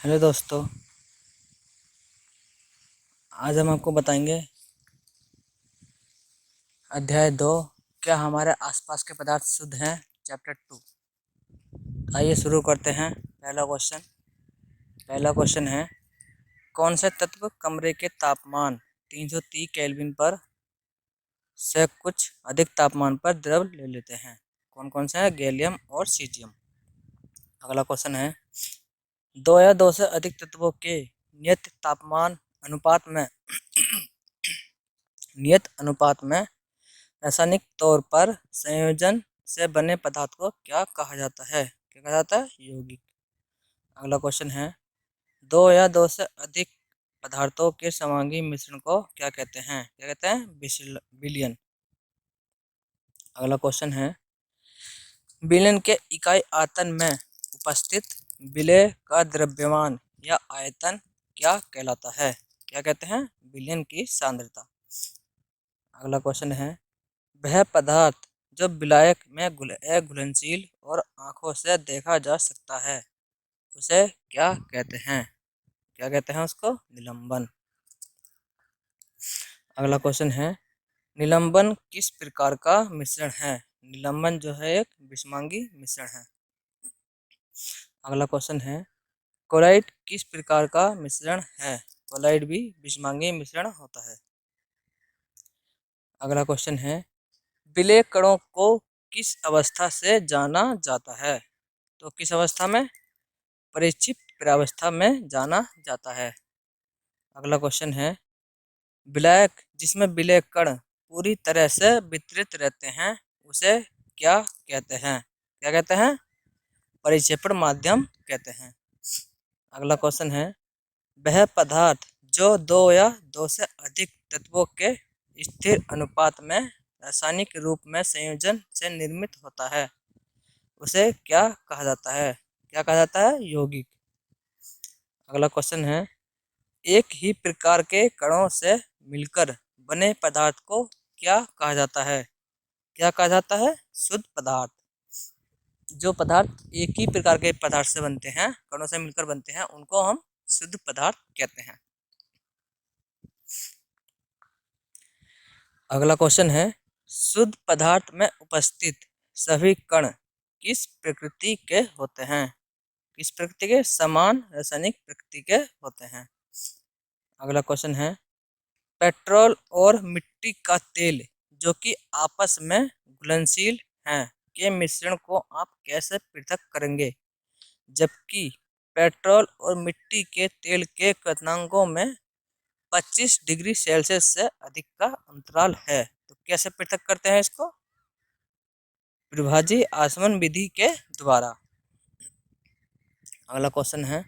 Hello दोस्तों। आज हम आपको बताएंगे अध्याय 2, क्या हमारे आसपास के पदार्थ शुद्ध हैं, चैप्टर 2। आइए शुरू करते हैं। पहला क्वेश्चन है, कौन से तत्व कमरे के तापमान 330 केल्विन पर से कुछ अधिक तापमान पर द्रव ले लेते हैं? कौन कौन से हैं? गैलियम और सीजियम। अगला क्वेश्चन है, दो या दो से अधिक तत्वों के नियत अनुपात में रासायनिक तौर पर संयोजन से बने पदार्थ को क्या कहा जाता है? क्या कहा जाता है? यौगिक। अगला क्वेश्चन है, दो या दो से अधिक पदार्थों के समांगी मिश्रण को क्या कहते हैं? क्या कहते हैं? विलयन। अगला क्वेश्चन है, विलयन के इकाई आयतन में उपस्थित विलेय का द्रव्यमान या आयतन क्या कहलाता है? क्या कहते हैं? विलयन की सांद्रता। अगला क्वेश्चन है, वह पदार्थ जो विलायक में घुलनशील और आंखों से देखा जा सकता है उसे क्या कहते हैं? क्या कहते हैं उसको? निलंबन। अगला क्वेश्चन है, निलंबन किस प्रकार का मिश्रण है? निलंबन जो है एक विषमांगी मिश्रण है। अगला क्वेश्चन है, क्लोराइड किस प्रकार का मिश्रण है? क्लोराइड भी विषमांगी मिश्रण होता है। अगला क्वेश्चन है, विलेय कणों को किस अवस्था से जाना जाता है? तो किस अवस्था में? परिक्षिप्त प्रावस्था में जाना जाता है। अगला क्वेश्चन है, विलायक जिसमें विलेय कण पूरी तरह से वितरित रहते हैं उसे क्या कहते हैं? क्या कहते हैं? परिक्षेपण माध्यम कहते हैं। अगला क्वेश्चन है, वह पदार्थ जो दो या दो से अधिक तत्वों के स्थिर अनुपात में रासायनिक रूप में संयोजन से निर्मित होता है उसे क्या कहा जाता है? क्या कहा जाता है? यौगिक। अगला क्वेश्चन है, एक ही प्रकार के कणों से मिलकर बने पदार्थ को क्या कहा जाता है? क्या कहा जाता है? शुद्ध पदार्थ। जो पदार्थ एक ही प्रकार के पदार्थ से बनते हैं, कणों से मिलकर बनते हैं, उनको हम शुद्ध पदार्थ कहते हैं। अगला क्वेश्चन है, शुद्ध पदार्थ में उपस्थित सभी कण किस प्रकृति के होते हैं? किस प्रकृति के? समान रासायनिक प्रकृति के होते हैं। अगला क्वेश्चन है, पेट्रोल और मिट्टी का तेल जो कि आपस में घुलनशील हैं के मिश्रण को आप कैसे पृथक करेंगे जबकि पेट्रोल और मिट्टी के तेल के क्वथनांकों में 25 डिग्री सेल्सियस से अधिक का अंतराल है? तो कैसे पृथक करते हैं इसको? विभाज्य आसवन विधि के द्वारा। अगला क्वेश्चन है,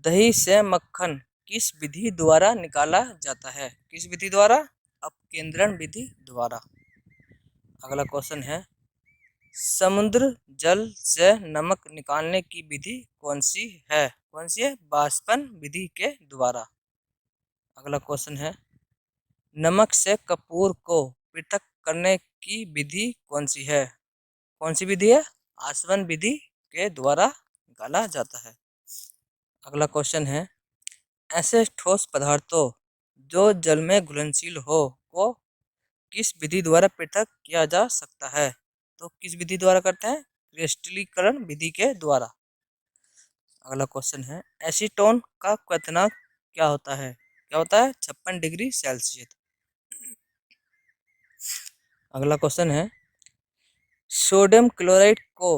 दही से मक्खन किस विधि द्वारा निकाला जाता है? किस विधि द्वारा? अपकेंद्रण विधि द्वारा। अगला क्वेश्चन है, समुद्र जल से नमक निकालने की विधि कौन सी है? कौन सी है? बाष्पन विधि के द्वारा। अगला क्वेश्चन है, नमक से कपूर को पृथक करने की विधि कौन सी है? कौन सी विधि है? आसवन विधि के द्वारा निकाला जाता है। अगला क्वेश्चन है, ऐसे ठोस पदार्थों जो जल में घुलनशील हो को किस विधि द्वारा पृथक किया जा सकता है? तो किस विधि द्वारा करते हैं? क्रिस्टलीकरण विधि के द्वारा। अगला क्वेश्चन है, एसीटोन का क्वथनांक क्या होता है? क्या होता है? 56 डिग्री सेल्सियस। अगला क्वेश्चन है, सोडियम क्लोराइड को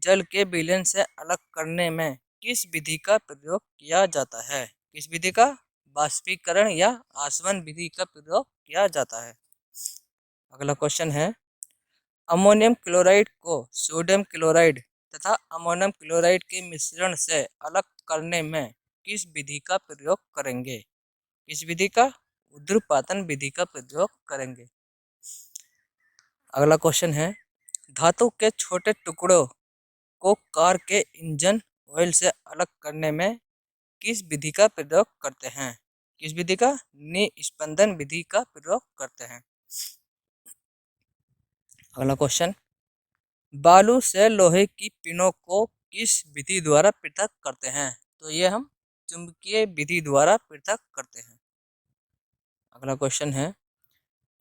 जल के विलयन से अलग करने में किस विधि का प्रयोग किया जाता है? किस विधि का? बाष्पीकरण या आसवन विधि का प्रयोग किया जाता है। अगला क्वेश्चन है, अमोनियम क्लोराइड को सोडियम क्लोराइड तथा अमोनियम क्लोराइड के मिश्रण से अलग करने में किस विधि का प्रयोग करेंगे? किस विधि का? ऊर्ध्वपातन विधि का प्रयोग करेंगे। अगला क्वेश्चन है, धातु के छोटे टुकड़ों को कार के इंजन ऑयल से अलग करने में किस विधि का प्रयोग करते हैं? किस विधि का? निस्पंदन विधि का प्रयोग करते हैं। अगला क्वेश्चन, बालू से लोहे की पिनों को किस विधि द्वारा पृथक करते हैं? तो ये हम चुंबकीय विधि द्वारा पृथक करते हैं। अगला क्वेश्चन है,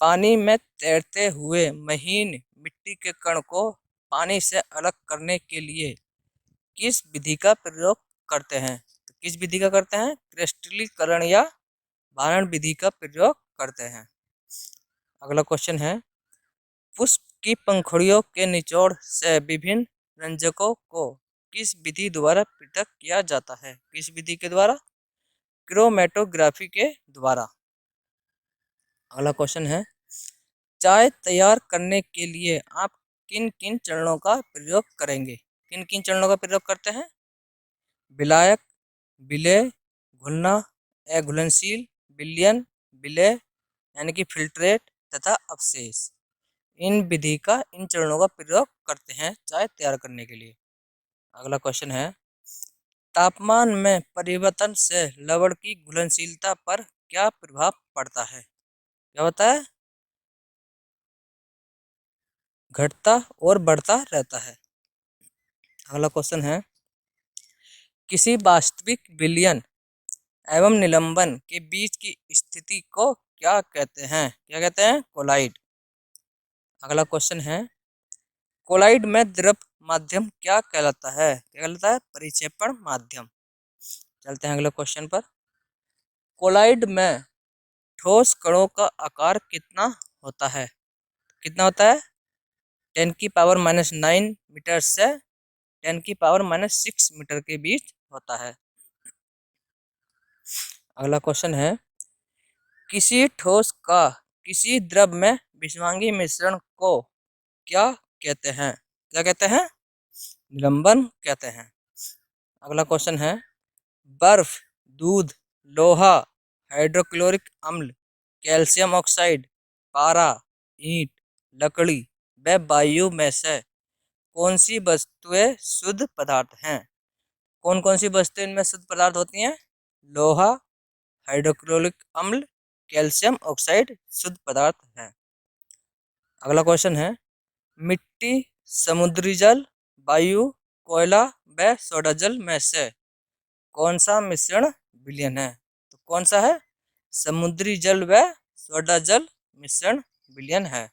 पानी में तैरते हुए महीन मिट्टी के कण को पानी से अलग करने के लिए किस विधि का प्रयोग करते हैं? तो किस विधि का करते हैं? क्रिस्टलीकरण या भारण विधि का प्रयोग करते हैं। अगला क्वेश्चन है, पुष्प की पंखुड़ियों के निचोड़ से विभिन्न रंजकों को किस विधि द्वारा पृथक किया जाता है? किस विधि के द्वारा? क्रोमेटोग्राफी के द्वारा। अगला क्वेश्चन है, चाय तैयार करने के लिए आप किन किन चरणों का प्रयोग करेंगे? किन किन चरणों का प्रयोग करते हैं? विलायक, विलेय, घुलना, अघुलनशील, विलयन, विलेय यानी कि फिल्ट्रेट तथा अवशेष। इन चरणों का प्रयोग करते हैं चाय तैयार करने के लिए। अगला क्वेश्चन है, तापमान में परिवर्तन से लवण की घुलनशीलता पर क्या प्रभाव पड़ता है? क्या होता है? घटता और बढ़ता रहता है। अगला क्वेश्चन है, किसी वास्तविक विलयन एवं निलंबन के बीच की स्थिति को क्या कहते हैं? क्या कहते हैं? कोलाइड। अगला क्वेश्चन है, कोलाइड में द्रव माध्यम क्या कहलाता है? क्या कहलाता है? परिक्षेपण माध्यम। चलते हैं अगले क्वेश्चन पर। कोलाइड में ठोस कणों का आकार कितना होता है? कितना होता है? 10⁻⁹ मीटर से 10⁻⁶ मीटर के बीच होता है। अगला क्वेश्चन है, किसी ठोस का किसी द्रव में विषवांगी मिश्रण को क्या कहते हैं? क्या कहते हैं? निलंबन कहते हैं। अगला क्वेश्चन है, बर्फ, दूध, लोहा, हाइड्रोक्लोरिक अम्ल, कैल्शियम ऑक्साइड, पारा, ईंट, लकड़ी व वायु में से कौन सी वस्तुएं शुद्ध पदार्थ हैं? कौन कौन सी वस्तुएं इनमें शुद्ध पदार्थ होती हैं? लोहा, हाइड्रोक्लोरिक अम्ल, कैल्शियम ऑक्साइड शुद्ध पदार्थ हैं। अगला क्वेश्चन है, मिट्टी, समुद्री जल, वायु, कोयला व सोडा जल में से कौन सा मिश्रण विलयन है? तो कौन सा है? समुद्री जल व सोडा जल मिश्रण विलयन है।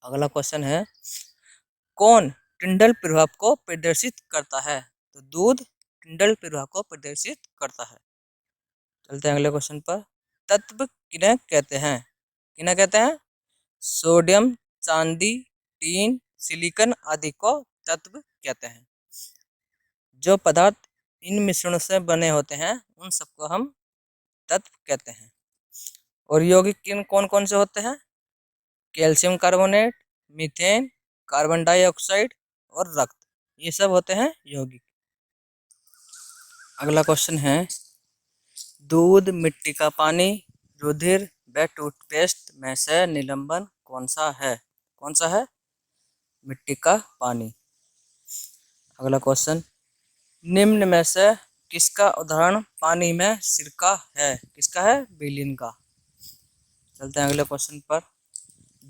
अगला क्वेश्चन है, कौन टिंडल प्रभाव को प्रदर्शित करता है? तो दूध टिंडल प्रभाव को प्रदर्शित करता है। चलते हैं अगले क्वेश्चन पर। तत्व किन्हें कहते हैं? किन्हें कहते हैं? सोडियम, चांदी, टीन, सिलिकॉन आदि को तत्व कहते हैं। जो पदार्थ इन मिश्रणों से बने होते हैं उन सबको हम तत्व कहते हैं। और यौगिक किन कौन कौन से होते हैं? Calcium carbonate, methane, carbon dioxide और रक्त, ये सब होते हैं यौगिक। अगला क्वेश्चन है, दूध, मिट्टी का पानी, रुधिर व टूथपेस्ट में से निलंबन कौन सा है? कौन सा है? मिट्टी का पानी। अगला क्वेश्चन, निम्न में से किसका उदाहरण पानी में सिरका है? किसका है? विलीन का। चलते हैं अगले क्वेश्चन पर।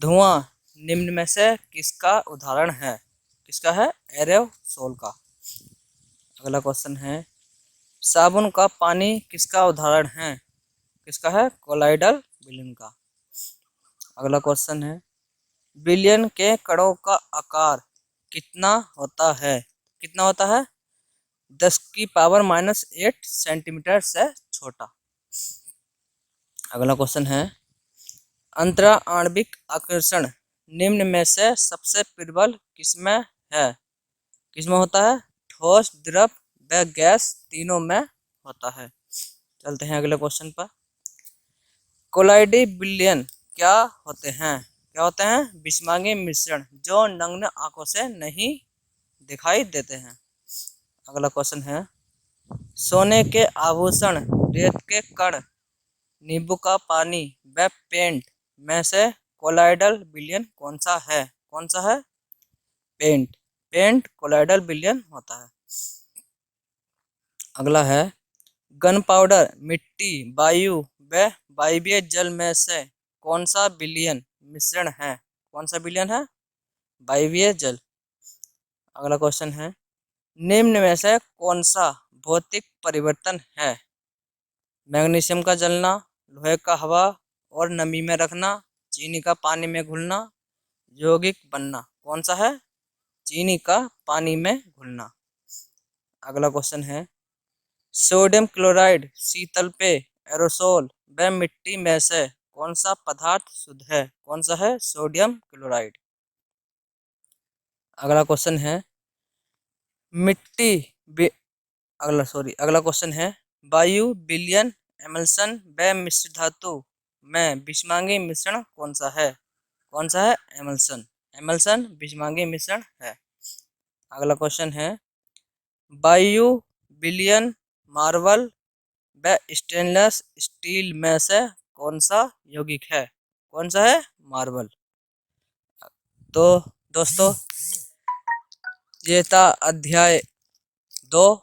धुआं निम्न में से किसका उदाहरण है? किसका है? एरोसोल का। अगला क्वेश्चन है, साबुन का पानी किसका उदाहरण है? किसका है? कोलाइडल विलयन का। अगला क्वेश्चन है, विलयन के कणों का आकार कितना होता है? कितना होता है? 10⁻⁸ सेंटीमीटर से छोटा। अगला क्वेश्चन है, अंतरा आणविक आकर्षण निम्न में से सबसे प्रबल किसमें है? किसमें होता है? ठोस, द्रव व गैस तीनों में होता है। चलते हैं अगले क्वेश्चन पर। कोलाइडी विलयन क्या होते हैं? क्या होते हैं? विषवांगी मिश्रण जो नग्न आंखों से नहीं दिखाई देते हैं। अगला क्वेश्चन है, सोने के आभूषण, रेत के कण, नींबू का पानी व पेंट में से कोलाइडल विलयन कौन सा है? कौन सा है? पेंट। पेंट कोलाइडल विलयन होता है। अगला है, गन पाउडर, मिट्टी, वायु व वायवीय जल में से कौन सा विलयन मिश्रण है? कौन सा विलयन है? वायवीय जल। अगला क्वेश्चन है, निम्न में से कौन सा भौतिक परिवर्तन है? मैग्नीशियम का जलना, लोहे का हवा और नमी में रखना, चीनी का पानी में घुलना, यौगिक बनना। कौन सा है? चीनी का पानी में घुलना। अगला क्वेश्चन है, सोडियम क्लोराइड शीतल पेय, एरोसोल व मिट्टी में से कौन सा पदार्थ शुद्ध है? कौन सा है? Sodium chloride. अगला क्वेश्चन है, मिट्टी बे- अगला क्वेश्चन है, वायु विलयन एमल्सन व मिश्र धातु में बिस्मांगी मिश्रण कौन सा है? कौन सा है? एमल्सन। एमल्सन बिस्मांगी मिश्रण है। अगला क्वेश्चन है, वायु विलयन मार्बल व स्टेनलेस स्टील में से कौन सा यौगिक है? कौन सा है? मार्बल। तो दोस्तों, ये था अध्याय 2।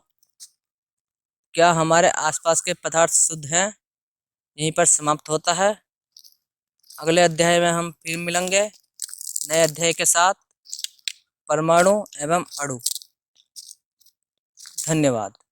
क्या हमारे आसपास के पदार्थ शुद्ध हैं? यहीं पर समाप्त होता है। अगले अध्याय में हम फिर मिलेंगे नए अध्याय के साथ, परमाणु एवं अणु। धन्यवाद।